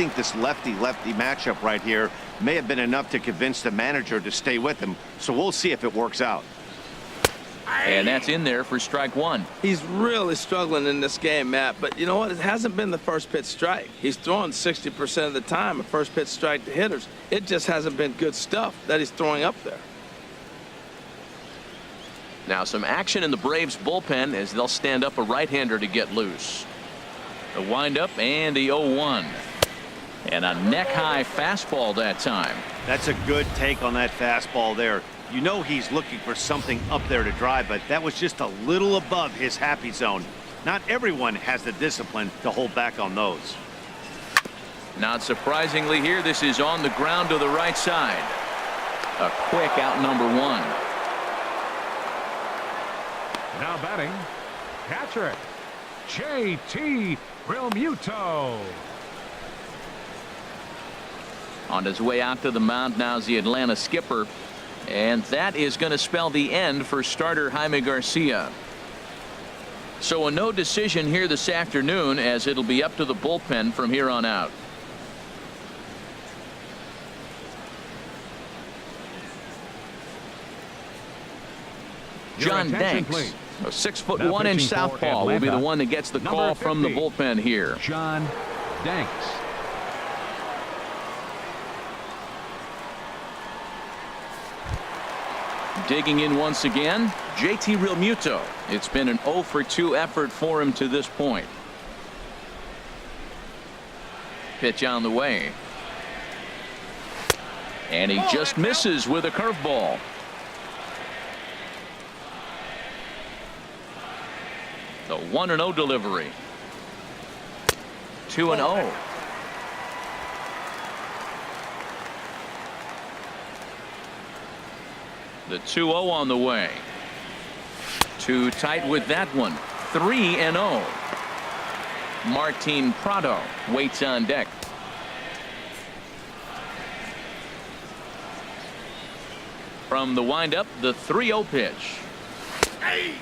think this lefty-lefty matchup right here may have been enough to convince the manager to stay with him. So we'll see if it works out. And that's in there for strike one. He's really struggling in this game, Matt. But you know what? It hasn't been the first pitch strike. He's throwing 60% of the time a first pitch strike to hitters. It just hasn't been good stuff that he's throwing up there. Now some action in the Braves bullpen as they'll stand up a right-hander to get loose. The windup and the 0-1. And a neck-high fastball that time. That's a good take on that fastball there. You know he's looking for something up there to drive, but that was just a little above his happy zone. Not everyone has the discipline to hold back on those. Not surprisingly here, this is on the ground to the right side. A quick out number one. Now batting, catcher, J.T. Realmuto. On his way out to the mound now is the Atlanta skipper. And that is going to spell the end for starter Jaime Garcia. So a no decision here this afternoon, as it'll be up to the bullpen from here on out. John Danks, a 6'1" southpaw, will be the one that gets the call from the bullpen here. John Danks. Digging in once again, J.T. Realmuto. It's been an 0 for 2 effort for him to this point. Pitch on the way. And he just misses with a curveball. The 1-0 delivery. 2-0. The 2-0 on the way. Too tight with that one. 3-0. Martin Prado waits on deck. From the windup, the 3-0 pitch.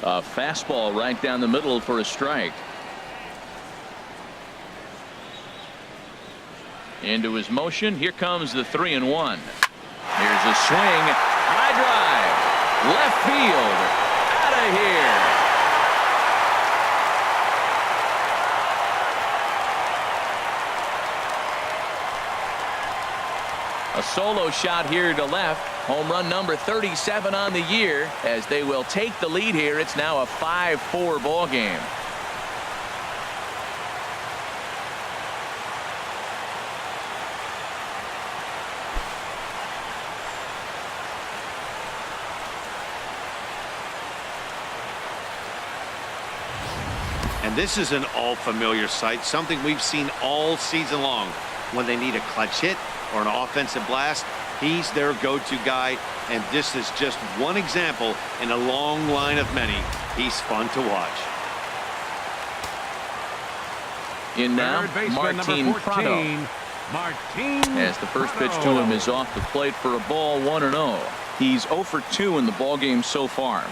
A fastball right down the middle for a strike. Into his motion. Here comes the 3-1. Here's a swing. High drive. Left field. Out of here. A solo shot here to left. Home run number 37 on the year. As they will take the lead here, it's now a 5-4 ball game. And this is an all-familiar sight, something we've seen all season long. When they need a clutch hit or an offensive blast, he's their go-to guy, and this is just one example in a long line of many. He's fun to watch. In now, Martin Prado. As the first pitch to him is off the plate for a ball, 1-0. He's 0 for 2 in the ballgame so far.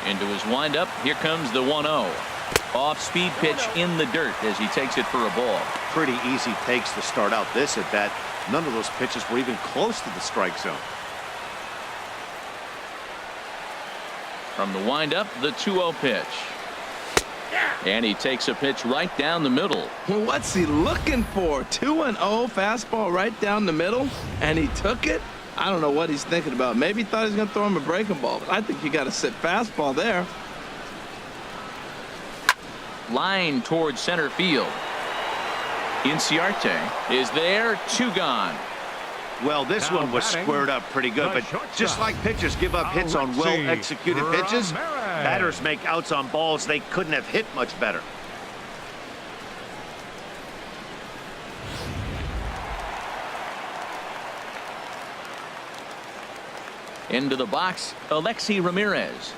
Into his windup. Here comes the 1-0. Off-speed pitch in the dirt as he takes it for a ball. Pretty easy takes to start out this at bat. None of those pitches were even close to the strike zone. From the windup, the 2-0 pitch. And he takes a pitch right down the middle. What's he looking for? 2-0 fastball right down the middle, and he took it. I don't know what he's thinking about. Maybe he thought he was going to throw him a breaking ball. But I think you got to sit fastball there. Line towards center field. Inciarte is there. 2 gone. Well, this one was squared up pretty good, but just like pitchers give up hits on well-executed pitches, batters make outs on balls they couldn't have hit much better. Into the box, Alexi Ramirez.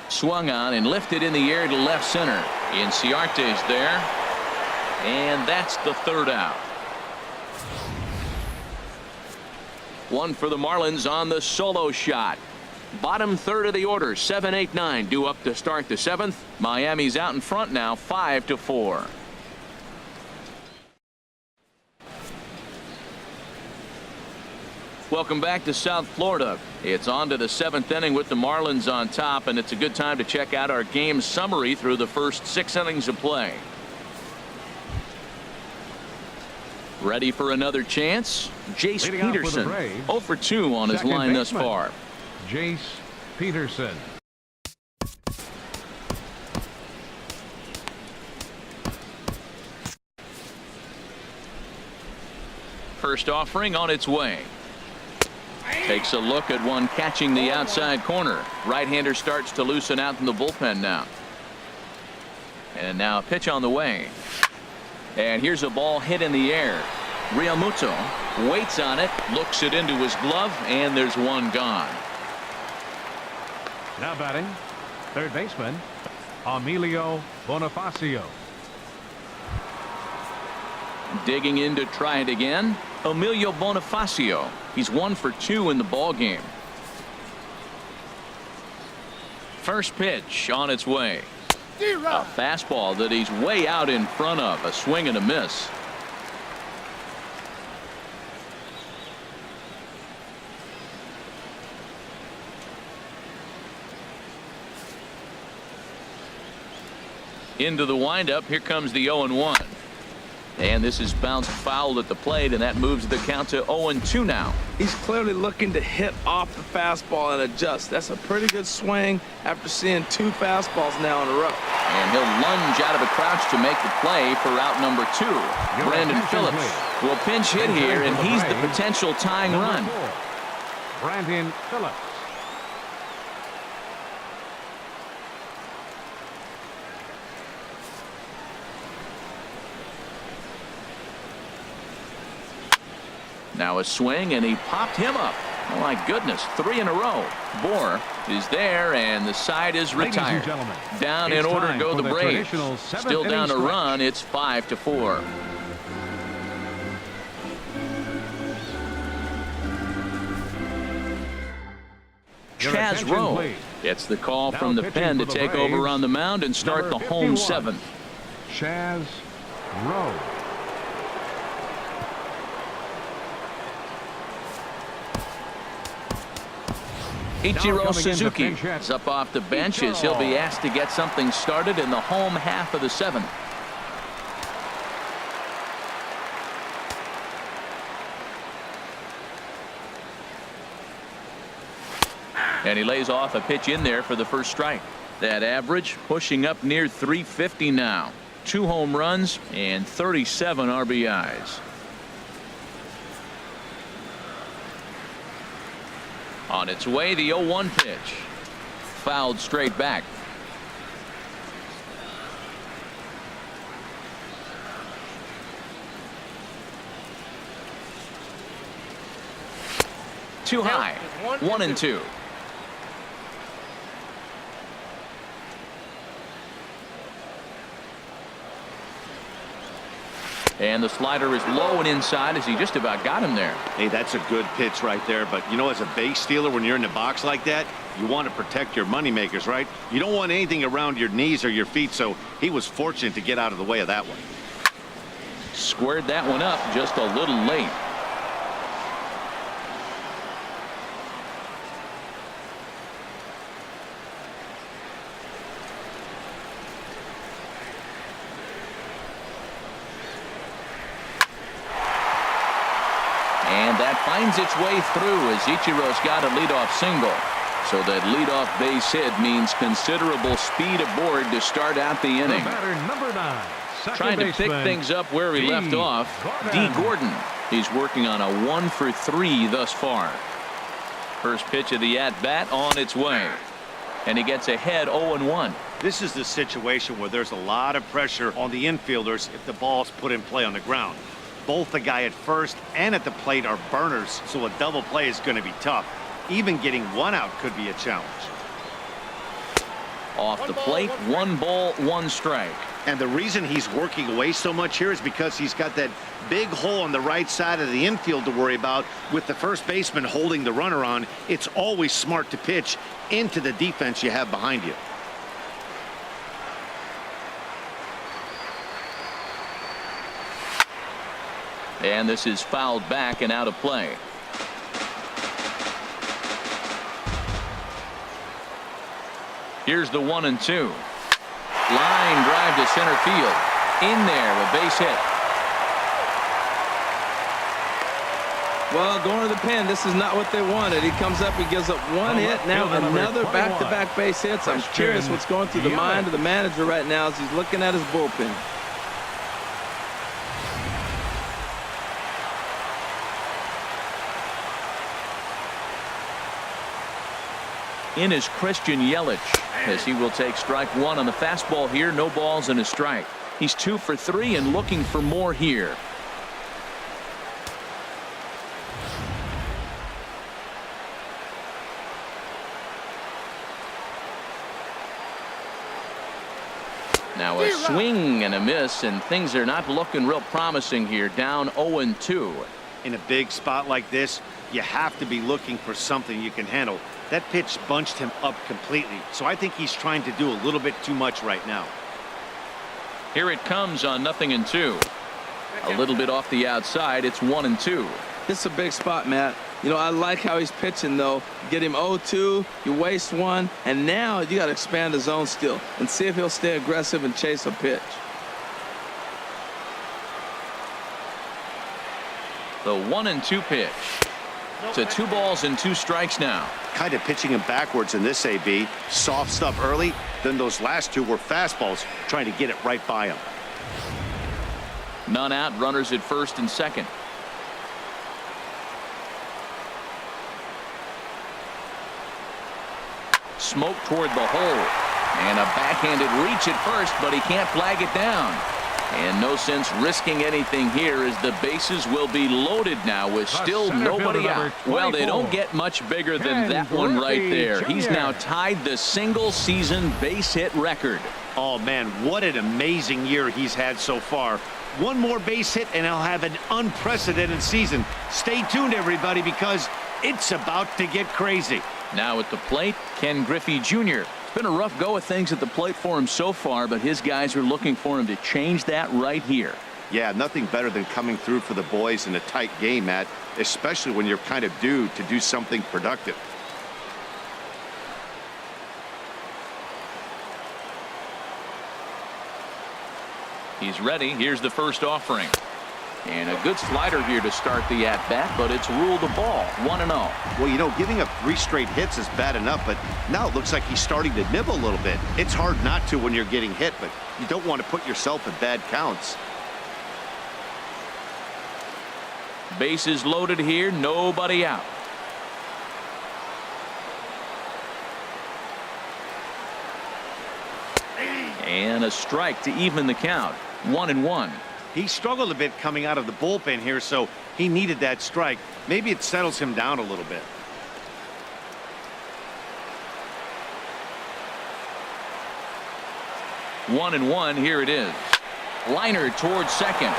Swung on and lifted in the air to left center. Inciarte's there. And that's the 3rd out. One for the Marlins on the solo shot. Bottom third of the order, 7, 8, 9 due up to start the 7th. Miami's out in front now, 5-4. Welcome back to South Florida. It's on to the 7th inning with the Marlins on top, and it's a good time to check out our game summary through the first 6 innings of play. Ready for another chance? Jace Peterson, 0 for 2 on his line thus far. Jace Peterson. First offering on its way. Takes a look at one catching the outside corner. Right-hander starts to loosen out in the bullpen now. And now a pitch on the way. And here's a ball hit in the air. Realmuto waits on it, looks it into his glove, and there's one gone. Now batting, third baseman, Emilio Bonifacio. Digging in to try it again, Emilio Bonifacio. He's 1 for 2 in the ball game. First pitch on its way. A fastball that he's way out in front of. A swing and a miss. Into the windup. Here comes the 0-1. And this is bounced foul at the plate, and that moves the count to 0-2 now. He's clearly looking to hit off the fastball and adjust. That's a pretty good swing after seeing 2 fastballs now in a row. And he'll lunge out of a crouch to make the play for out number 2. Brandon Phillips will pinch hit here, and he's the potential tying run. Brandon Phillips. Now a swing, and he popped him up. Oh my goodness, 3 in a row. Bohr is there, and the side is retired. Down in order go the Braves. Still down a run. It's 5-4. Chaz Rowe gets the call from the pen to take over on the mound and start the home 7th. Chaz Rowe. Ichiro Suzuki is up off the bench as he'll be asked to get something started in the home half of the 7th. And he lays off a pitch in there for the first strike. That average pushing up near 350 now. 2 home runs and 37 RBIs. On its way, the 0-1 pitch. Fouled straight back. Too high. 1-2. And the slider is low and inside as he just about got him there. Hey, that's a good pitch right there. But, you know, as a base stealer, when you're in the box like that, you want to protect your moneymakers, right? You don't want anything around your knees or your feet, so he was fortunate to get out of the way of that one. Squared that one up just a little late. And that finds its way through as Ichiro's got a leadoff single. So that leadoff base hit means considerable speed aboard to start out the inning. Number 9, trying to pick things up where he left off. D. Gordon. He's working on a 1 for 3 thus far. First pitch of the at-bat on its way. And he gets ahead 0-1. This is the situation where there's a lot of pressure on the infielders if the ball's put in play on the ground. Both the guy at first and at the plate are burners, so a double play is going to be tough. Even getting one out could be a challenge. Off the plate, 1 ball, 1 strike. And the reason he's working away so much here is because he's got that big hole on the right side of the infield to worry about. With the first baseman holding the runner on, it's always smart to pitch into the defense you have behind you. And this is fouled back and out of play. Here's the 1-2. Line drive to center field. In there, a base hit. Well, going to the pen, this is not what they wanted. He comes up, he gives up one hit, now another back-to-back base hits. I'm curious what's going through the mind of the manager right now as he's looking at his bullpen. In is Christian Yelich, as he will take strike one on the fastball here. No balls and a strike. He's 2 for 3 and looking for more here. Now a swing and a miss, and things are not looking real promising here. Down 0-2. In a big spot like this, you have to be looking for something you can handle. That pitch bunched him up completely, so I think he's trying to do a little bit too much right now. Here it comes on 0-2. A little bit off the outside. It's 1-2. This is a big spot, Matt. You know, I like how he's pitching, though. Get him 0-2, you waste one, and now you got to expand the zone still and see if he'll stay aggressive and chase a pitch. The 1-2 pitch. To 2 balls and 2 strikes now. Kind of pitching him backwards in this AB. Soft stuff early, then those last 2 were fastballs, trying to get it right by him. None out, runners at first and second. Smoke toward the hole, and a backhanded reach at first, but he can't flag it down. And no sense risking anything here, as the bases will be loaded now with still nobody out. Well, they don't get much bigger than that one right there. He's now tied the single season base hit record. Oh man, what an amazing year he's had so far. One more base hit and he'll have an unprecedented season. Stay tuned, everybody, because it's about to get crazy. Now at the plate, Ken Griffey Jr. It's been a rough go of things at the plate for him so far, but his guys are looking for him to change that right here. Yeah, nothing better than coming through for the boys in a tight game, Matt, especially when you're kind of due to do something productive. He's ready. Here's the first offering. And a good slider here to start the at-bat, but it's ruled a ball. 1-0. Well, you know, giving up 3 straight hits is bad enough, but now it looks like he's starting to nibble a little bit. It's hard not to when you're getting hit, but you don't want to put yourself in bad counts. Bases loaded here, nobody out. And a strike to even the count. 1-1. He struggled a bit coming out of the bullpen here, so he needed that strike. Maybe it settles him down a little bit. One and one. Here it is. Liner towards second.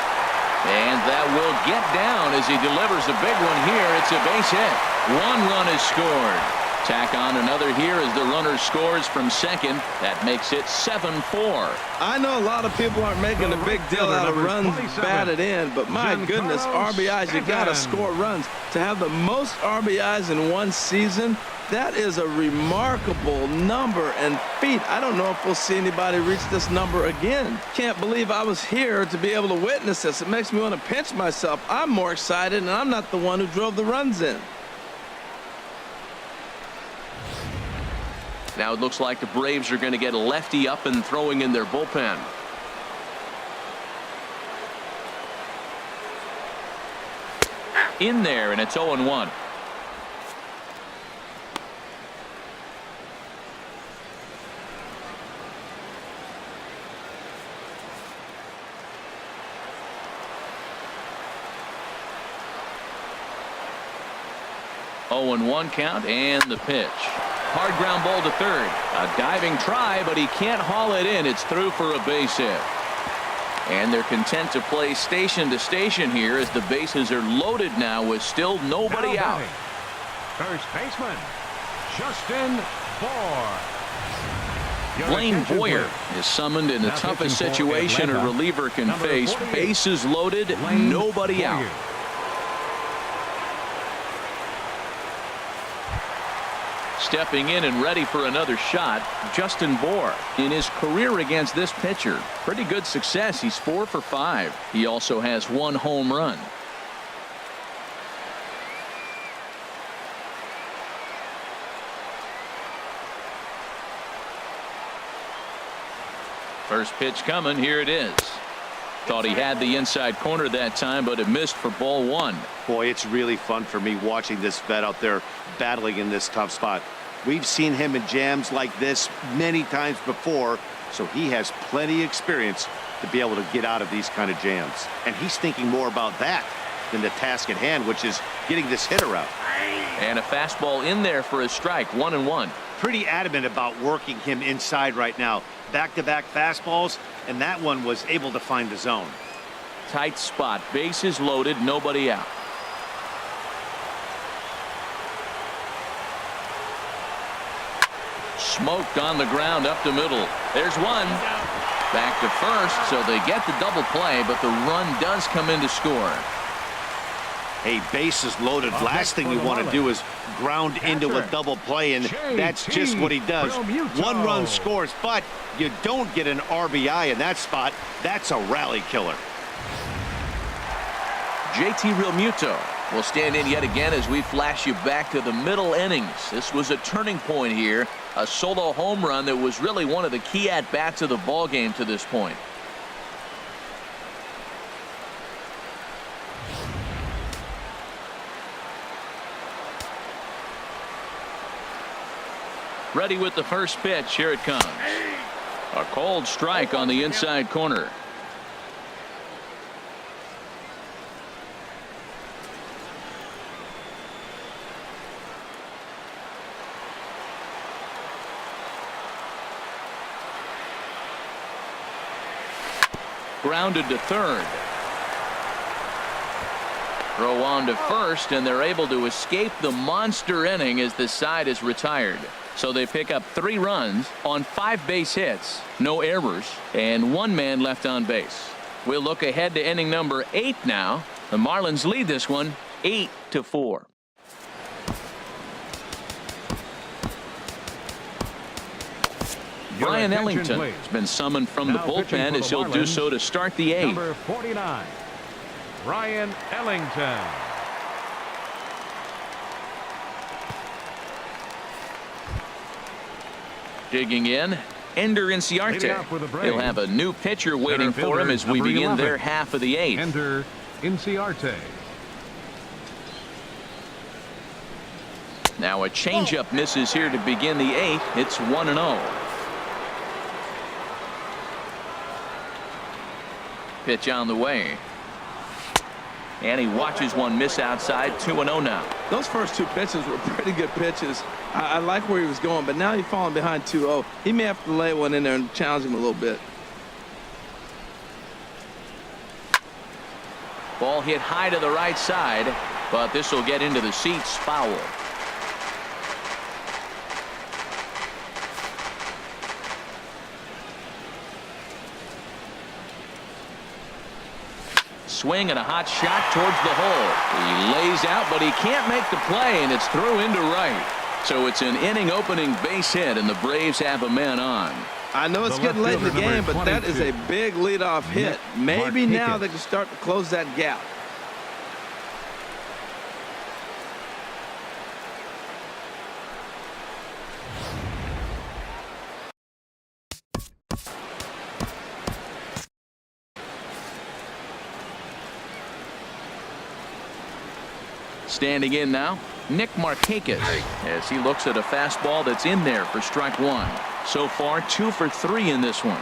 And that will get down as he delivers a big one here. It's a base hit. 1 run is scored. Tack on another here as the runner scores from second. That makes it 7-4. I know a lot of people aren't making a big deal out of runs batted in, but my goodness, RBIs, you got to score runs. To have the most RBIs in one season, that is a remarkable number and feat. I don't know if we'll see anybody reach this number again. Can't believe I was here to be able to witness this. It makes me want to pinch myself. I'm more excited, and I'm not the one who drove the runs in. Now it looks like the Braves are going to get a lefty up and throwing in their bullpen. In there, and it's 0-1. Oh, and 1 count, and the pitch. Hard ground ball to third. A diving try, but he can't haul it in. It's through for a base hit. And they're content to play station to station here as the bases are loaded now with still nobody out. First baseman, Justin Bohr. Blaine Boyer is summoned in the toughest situation a reliever can face. Bases loaded, nobody out. Stepping in and ready for another shot, Justin Bohr. In his career against this pitcher, pretty good success. He's 4 for 5. He also has 1 home run. First pitch coming. Here it is. Thought he had the inside corner that time, but it missed for ball 1. Boy, it's really fun for me watching this vet out there battling in this tough spot. We've seen him in jams like this many times before, so he has plenty of experience to be able to get out of these kind of jams. And he's thinking more about that than the task at hand, which is getting this hitter out. And a fastball in there for a strike. 1-1. Pretty adamant about working him inside right now. Back-to-back fastballs, and that one was able to find the zone. Tight spot. Bases loaded. Nobody out. Smoked on the ground up the middle. There's one. Back to first, so they get the double play, but the run does come in to score. Hey, bases loaded. Last thing you want to do is ground into a double play, and that's just what he does. 1 run scores, but you don't get an RBI in that spot. That's a rally killer. JT Realmuto will stand in yet again as we flash you back to the middle innings. This was a turning point here. A solo home run that was really one of the key at-bats of the ball game to this point. Ready with the first pitch. Here it comes. A cold strike on the inside corner. Grounded to third. Throw on to first, and they're able to escape the monster inning as the side is retired. So they pick up 3 runs on 5 base hits, no errors, and 1 man left on base. We'll look ahead to inning number 8 now. The Marlins lead this one 8-4. Brian Ellington has been summoned from the bullpen as he'll do so to start the 8th. Number 49, Brian Ellington. Digging in, Ender Inciarte. He'll have a new pitcher waiting for him as we begin their half of the 8th. Ender Inciarte. Now a changeup misses here to begin the 8th. It's 1-0. Pitch on the way. And he watches one miss outside. 2-0 now. Those first 2 pitches were pretty good pitches. I like where he was going, but now he's falling behind 2-0. He may have to lay one in there and challenge him a little bit. Ball hit high to the right side, but this will get into the seats. Foul. Swing and a hot shot towards the hole. He lays out, but he can't make the play, and it's through into right. So it's an inning opening base hit, and the Braves have a man on. I know it's getting late in the game, but that is a big leadoff hit. Maybe now they can start to close that gap. Standing in now, Nick Markakis, as he looks at a fastball that's in there for strike 1. So far, 2 for 3 in this one.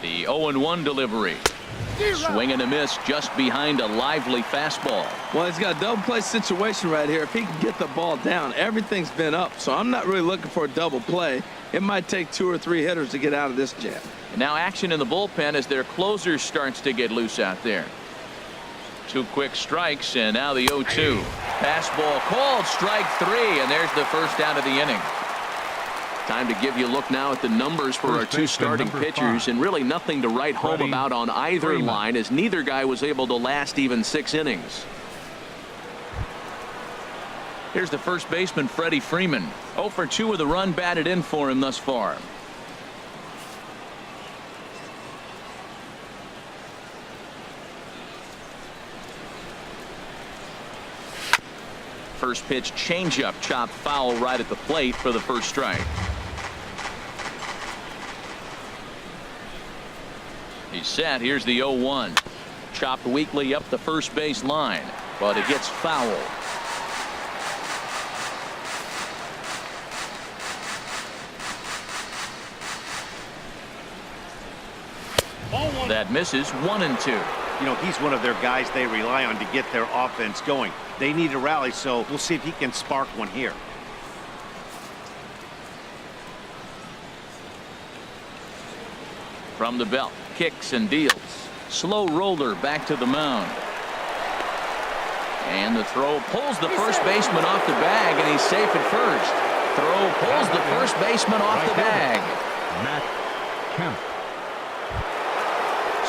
The 0-1 delivery. Swing and a miss just behind a lively fastball. Well, he's got a double play situation right here. If he can get the ball down, everything's been up. So I'm not really looking for a double play. It might take 2 or 3 hitters to get out of this jam. And now action in the bullpen as their closer starts to get loose out there. 2 quick strikes, and now the 0-2. Fastball called, strike 3, and there's the first out of the inning. Time to give you a look now at the numbers for our 2 starting pitchers, and really nothing to write home about on either line, as neither guy was able to last even 6 innings. Here's the first baseman, Freddie Freeman. 0 for 2 with a run batted in for him thus far. First pitch changeup chopped foul right at the plate for the first strike. He's set. Here's the 0-1. Chopped weakly up the first base line, but it gets foul. That misses. 1-2. You know, he's one of their guys they rely on to get their offense going. They need a rally, so we'll see if he can spark one here. From the belt, kicks and deals. Slow roller back to the mound. And the throw pulls the first baseman off the bag, and he's safe at first. Throw pulls the first baseman off the bag. Matt Kemp.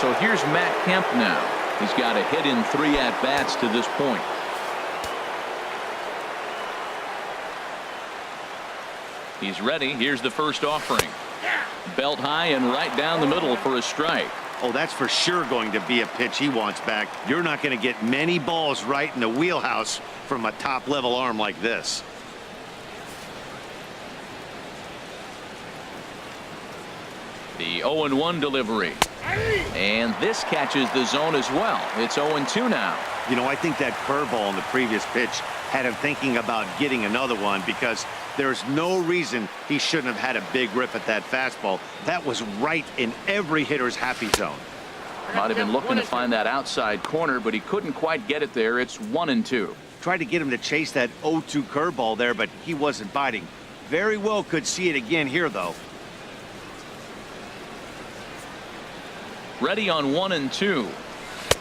So here's Matt Kemp now. He's got a hit in 3 at-bats to this point. He's ready. Here's the first offering. Belt high and right down the middle for a strike. Oh, that's for sure going to be a pitch he wants back. You're not going to get many balls right in the wheelhouse from a top-level arm like this. The 0-1 delivery. And this catches the zone as well. It's 0-2 now. You know, I think that curveball in the previous pitch had him thinking about getting another one, because there's no reason he shouldn't have had a big rip at that fastball. That was right in every hitter's happy zone. Might have been looking to find that outside corner, but he couldn't quite get it there. It's 1-2. Tried to get him to chase that 0-2 curveball there, but he wasn't biting. Very well could see it again here, though. Ready on 1-2.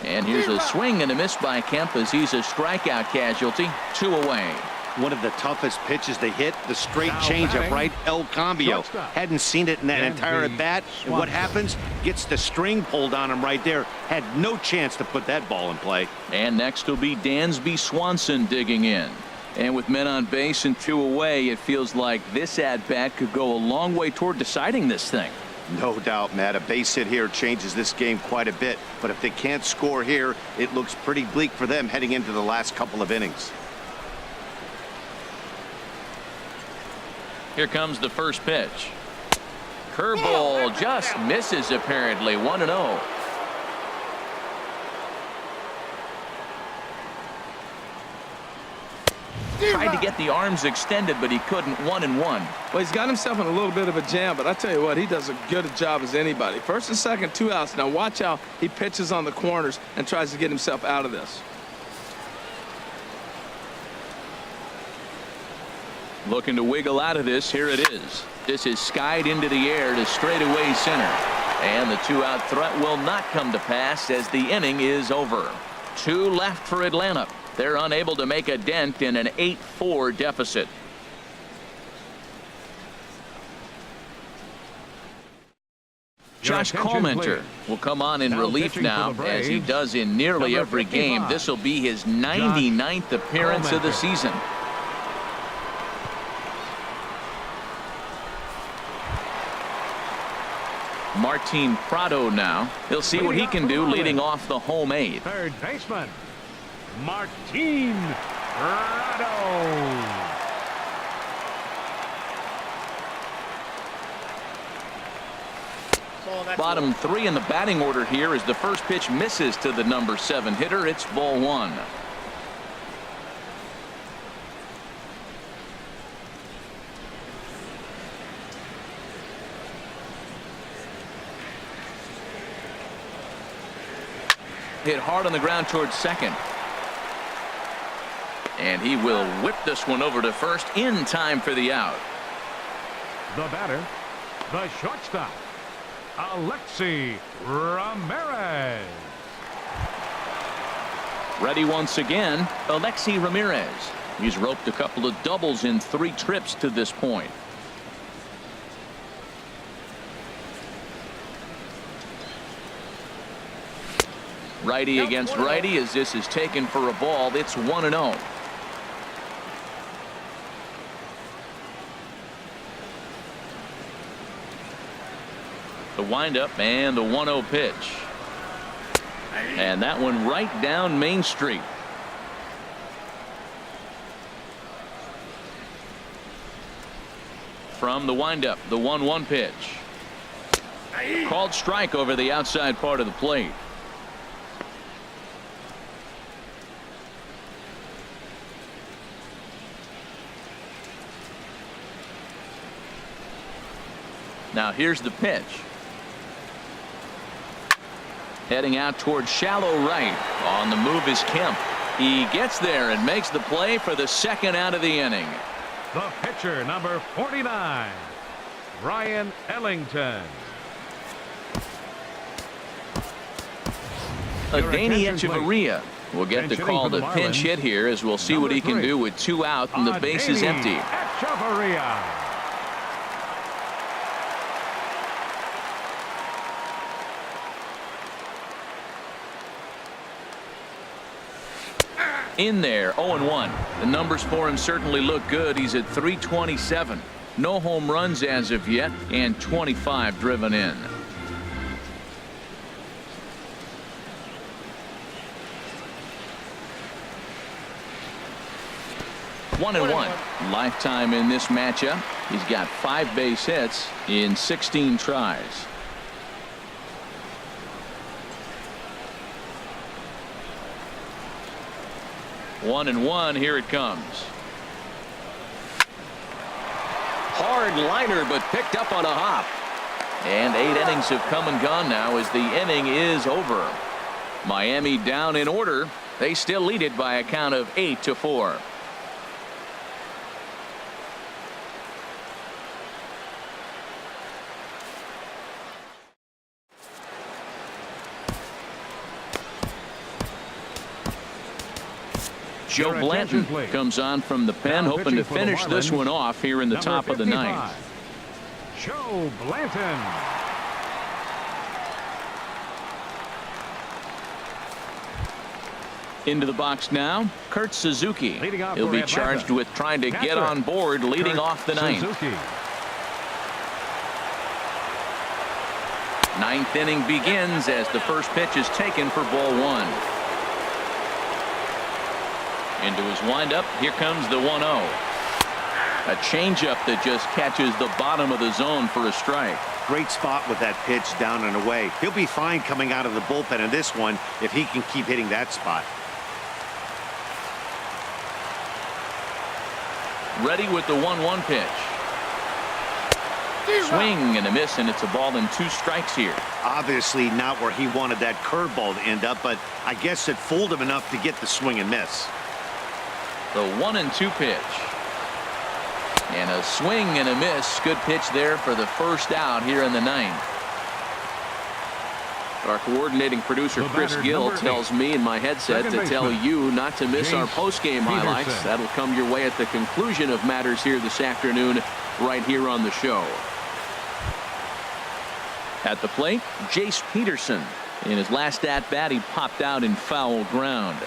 And here's a swing and a miss by Kemp as he's a strikeout casualty. 2 away. One of the toughest pitches they hit, the straight changeup, right? El Cambio. Hadn't seen it in that entire at bat. And what happens? Gets the string pulled on him right there. Had no chance to put that ball in play. And next will be Dansby Swanson digging in. And with men on base and 2 away, it feels like this at bat could go a long way toward deciding this thing. No doubt, Matt. A base hit here changes this game quite a bit. But if they can't score here, it looks pretty bleak for them heading into the last couple of innings. Here comes the first pitch. Curveball just misses apparently. 1-0. Tried to get the arms extended, but he couldn't. 1-1. Well, he's got himself in a little bit of a jam, but I tell you what, he does as good a job as anybody. First and second, 2 outs. Now watch how he pitches on the corners and tries to get himself out of this. Looking to wiggle out of this. Here it is. This is skied into the air to straightaway center. And the 2-out threat will not come to pass as the inning is over. 2 left for Atlanta. They're unable to make a dent in an 8-4 deficit. Josh Collmenter will come on in relief now, as he does in nearly every game. This will be his 99th appearance of the season. Martin Prado now. He'll see what he can do leading off the home 8th. Third baseman, Martin Prado. Bottom 3 in the batting order here as the first pitch misses to the number 7 hitter. It's ball 1. hit hard on the ground towards second. And he will whip this one over to first in time for the out. The batter, the shortstop, Alexi Ramirez. Ready once again, Alexi Ramirez. He's roped a couple of doubles in 3 trips to this point. Righty against righty as this is taken for a ball. It's 1-0. The windup and the 1-0 pitch. And that one right down Main Street. From the windup, the 1-1 pitch. Called strike over the outside part of the plate. Now here's the pitch. Heading out towards shallow right. On the move is Kemp. He gets there and makes the play for the second out of the inning. The pitcher, number 49, Ryan Ellington. Danny Echeverria will get the call to pinch hit here, as we'll see what he can do with 2 out and the base is empty. Echeverria. In there, 0-1. The numbers for him certainly look good. He's at 327. No home runs as of yet, and 25 driven in. One and one. Lifetime in this matchup. He's got 5 base hits in 16 tries. One and one. Here it comes. Hard liner, but picked up on a hop. And 8 innings have come and gone now as the inning is over. Miami down in order. They still lead it by a count of 8-4. Joe Blanton comes on from the pen, hoping to finish this one off here in the top of the 9th. Joe Blanton. Into the box now, Kurt Suzuki. He'll be charged with trying to get on board leading off the 9th. 9th inning begins as the first pitch is taken for ball 1. Into his windup, here comes the 1-0. A changeup that just catches the bottom of the zone for a strike. Great spot with that pitch down and away. He'll be fine coming out of the bullpen in this one if he can keep hitting that spot. Ready with the 1-1 pitch. Swing and a miss, and it's a ball and 2 strikes here. Obviously not where he wanted that curveball to end up, but I guess it fooled him enough to get the swing and miss. The 1-2 pitch. And a swing and a miss. Good pitch there for the first out here in the 9th. Our coordinating producer Chris Gill tells me in my headset to tell you not to miss our post-game highlights. That'll come your way at the conclusion of matters here this afternoon right here on the show. At the plate, Jace Peterson. In his last at-bat, he popped out in foul ground.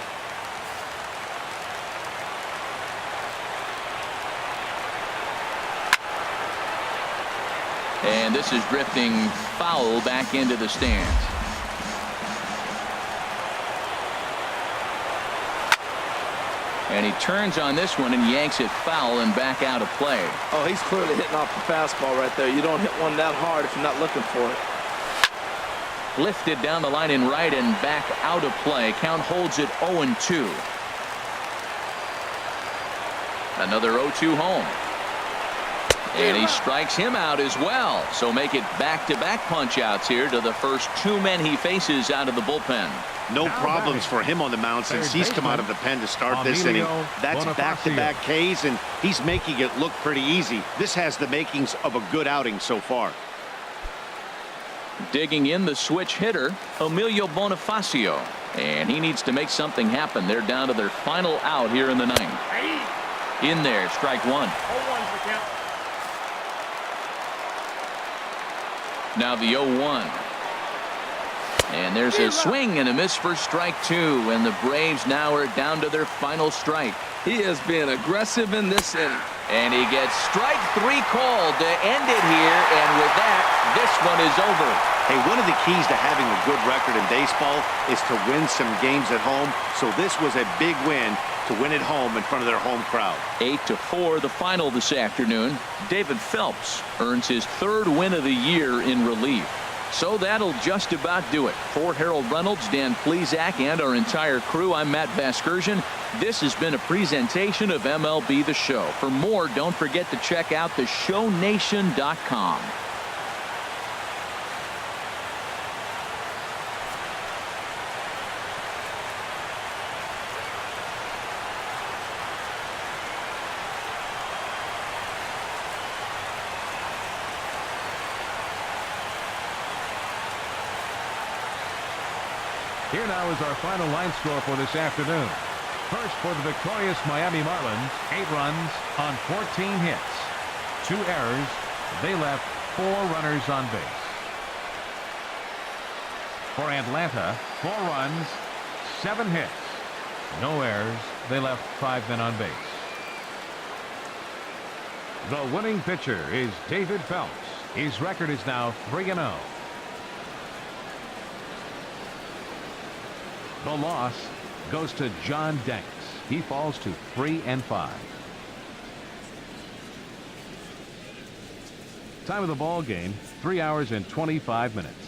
And this is drifting foul back into the stands. And he turns on this one and yanks it foul and back out of play. Oh, he's clearly hitting off the fastball right there. You don't hit one that hard if you're not looking for it. Lifted down the line in right and back out of play. Count holds it 0-2. Another 0-2 home. And he strikes him out as well. So make it back-to-back punch-outs here to the first 2 men he faces out of the bullpen. No problems for him on the mound since he's come out of the pen to start this inning. That's back-to-back Ks, and he's making it look pretty easy. This has the makings of a good outing so far. Digging in the switch hitter, Emilio Bonifacio. And he needs to make something happen. They're down to their final out here in the ninth. In there, strike one. Now the 0-1. And there's a swing and a miss for strike two. And the Braves now are down to their final strike. He is being aggressive in this inning. And he gets strike three called to end it here. And with that, this one is over. Hey, one of the keys to having a good record in baseball is to win some games at home. So this was a big win to win at home in front of their home crowd. 8-4 the final this afternoon. David Phelps earns his 3rd win of the year in relief. So that'll just about do it. For Harold Reynolds, Dan Plesac, and our entire crew, I'm Matt Vasgersian. This has been a presentation of MLB The Show. For more, don't forget to check out theshownation.com. Here now is our final line score for this afternoon. First, for the victorious Miami Marlins, 8 runs on 14 hits. 2 errors. They left 4 runners on base. For Atlanta, 4 runs, 7 hits. No errors. They left 5 men on base. The winning pitcher is David Phelps. His record is now 3-0. The loss goes to John Danks. He falls to 3-5. Time of the ball game, 3 hours and 25 minutes.